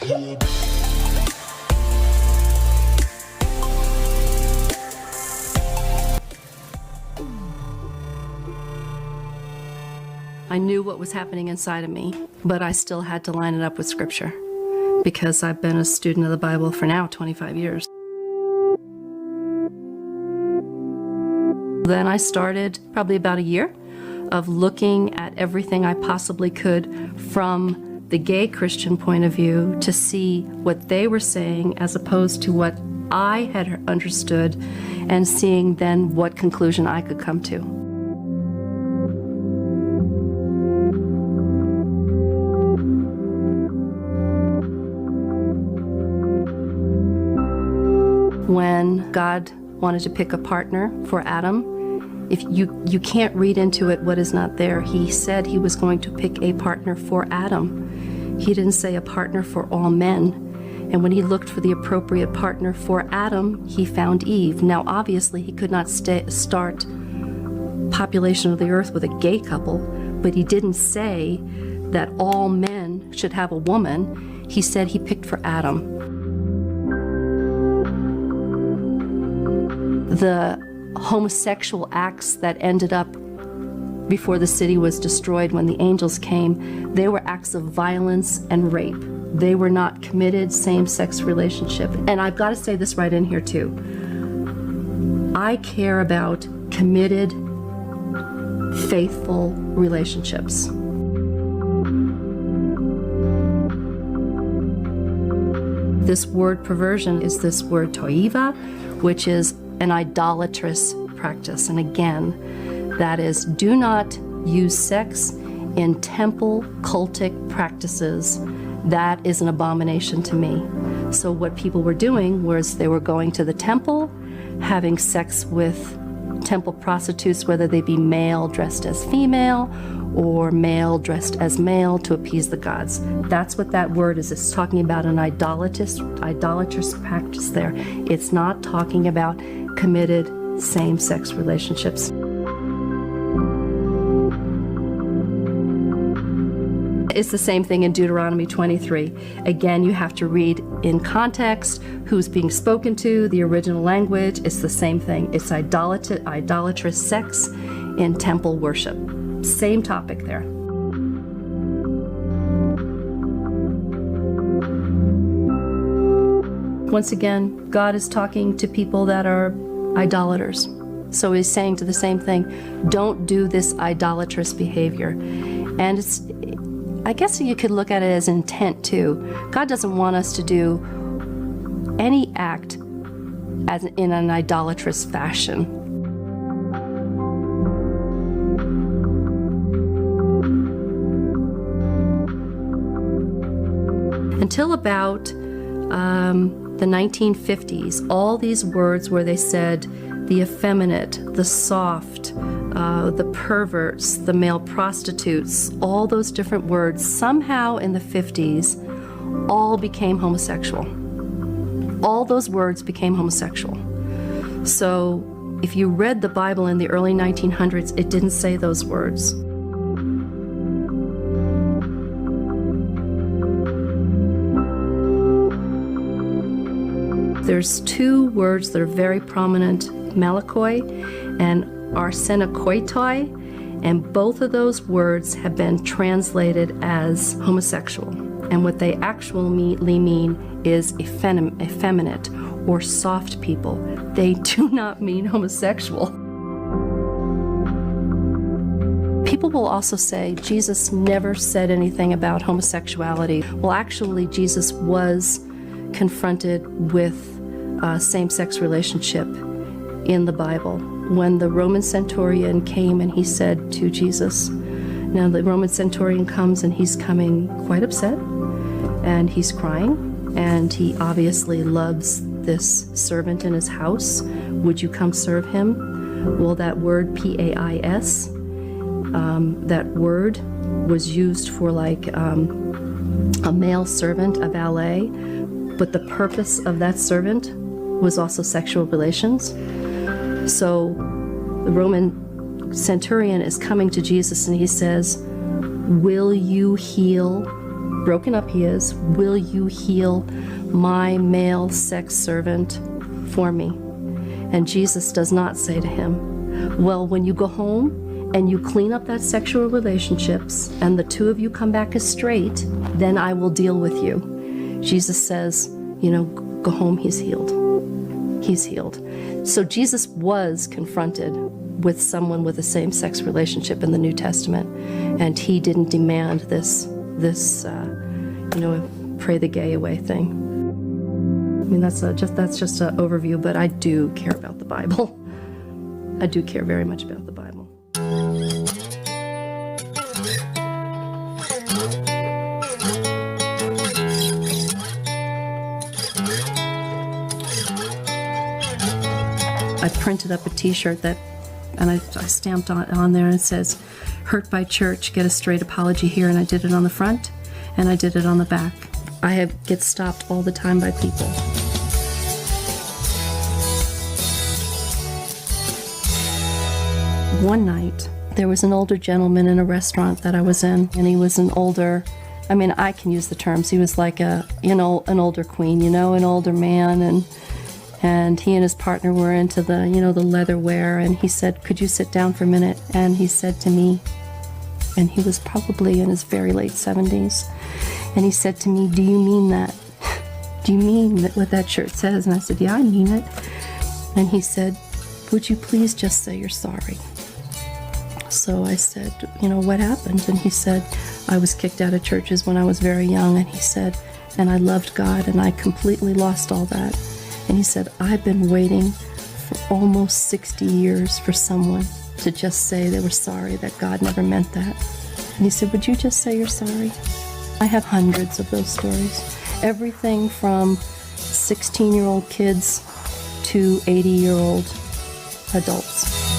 I knew what was happening inside of me, but I still had to line it up with Scripture because I've been a student of the Bible for now 25 years. Then I started probably about a year of looking at everything I possibly could from the gay Christian point of view to see what they were saying as opposed to what I had understood, and seeing then what conclusion I could come to. When God wanted to pick a partner for Adam, if you can't read into it what is not there. He said he was going to pick a partner for Adam. He didn't say a partner for all men. And when he looked for the appropriate partner for Adam, he found Eve. Now, obviously, he could not start population of the earth with a gay couple, but he didn't say that all men should have a woman. He said he picked for Adam. The homosexual acts that ended up before the city was destroyed when the angels came, they were acts of violence and rape. They were not committed same-sex relationship. And I've got to say this right in here too. I care about committed, faithful relationships. This word perversion is this word toiva, which is an idolatrous practice. And again, that is, do not use sex in temple cultic practices. That is an abomination to me. So what people were doing was they were going to the temple, having sex with temple prostitutes, whether they be male dressed as female or male dressed as male to appease the gods. That's what that word is. It's talking about an idolatrous practice there. It's not talking about committed same-sex relationships. It's the same thing in Deuteronomy 23. Again, you have to read in context who's being spoken to, the original language. It's the same thing. It's idolatrous sex in temple worship. Same topic there. Once again, God is talking to people that are idolaters. So he's saying to the same thing, don't do this idolatrous behavior. And I guess you could look at it as intent too. God doesn't want us to do any act as in an idolatrous fashion. Until about the 1950s, all these words where they said the effeminate, the soft, the perverts, the male prostitutes, all those different words, somehow in the 50s, all became homosexual. All those words became homosexual. So if you read the Bible in the early 1900s, it didn't say those words. There's two words that are very prominent, malakoi and arsenokoitoi, and both of those words have been translated as homosexual. And what they actually mean is effeminate or soft people. They do not mean homosexual. People will also say Jesus never said anything about homosexuality. Well, actually, Jesus was confronted with same-sex relationship in the Bible. When the Roman centurion came and he said to Jesus, now the Roman centurion comes and he's coming quite upset and he's crying and he obviously loves this servant in his house. Would you come serve him? Well, that word P-A-I-S, that word was used for like a male servant, a valet, but the purpose of that servant was also sexual relations. So the Roman centurion is coming to Jesus and he says, will you heal broken up he is, will you heal my male sex servant for me? And Jesus does not say to him, well, when you go home and you clean up that sexual relationships and the two of you come back as straight, then I will deal with you. Jesus says, go home, he's healed. He's healed. So Jesus was confronted with someone with a same-sex relationship in the New Testament, and he didn't demand this pray the gay away thing. I mean, that's just an overview, but I do care about the Bible. I do care very much about the Bible. I printed up a T-shirt and I stamped on there, and it says, "Hurt by church, get a straight apology here," and I did it on the front, and I did it on the back. I get stopped all the time by people. One night, there was an older gentleman in a restaurant that I was in, and he was an older, I can use the terms, he was like an older queen, an older man, and he and his partner were into the leather wear, and he said, "Could you sit down for a minute?" And he said to me, and he was probably in his very late 70s, and he said to me, "Do you mean that? Do you mean what that shirt says?" And I said, "Yeah, I mean it." And he said, "Would you please just say you're sorry?" So I said, "What happened?" And he said, "I was kicked out of churches when I was very young," and he said, "and I loved God, and I completely lost all that." And he said, "I've been waiting for almost 60 years for someone to just say they were sorry, that God never meant that." And he said, "Would you just say you're sorry?" I have hundreds of those stories. Everything from 16-year-old kids to 80-year-old adults.